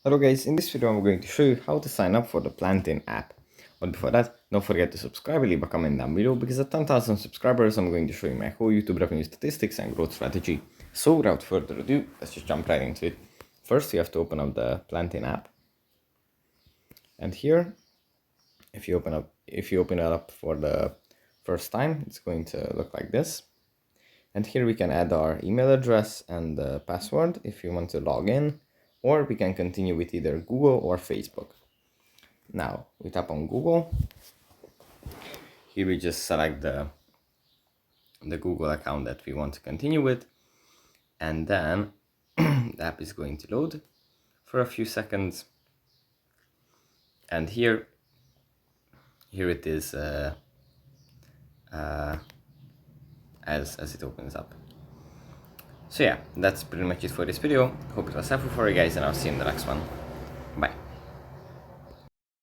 Hello guys, in this video I'm going to show you how to sign up for the PlantIn app. But before that, don't forget to subscribe and leave a comment down below, because at 10,000 subscribers I'm going to show you my whole YouTube revenue statistics and growth strategy. So without further ado, let's just jump right into it. First you have to open up the PlantIn app. And here, if you open it up for the first time, it's going to look like this. And here we can add our email address and the password if you want to log in, or we can continue with either Google or Facebook. Now we tap on Google. Here we just select the Google account that we want to continue with, and then the app is going to load for a few seconds. And here it is as it opens up. So yeah, that's pretty much it for this video. Hope it was helpful for you guys, and I'll see you in the next one. Bye.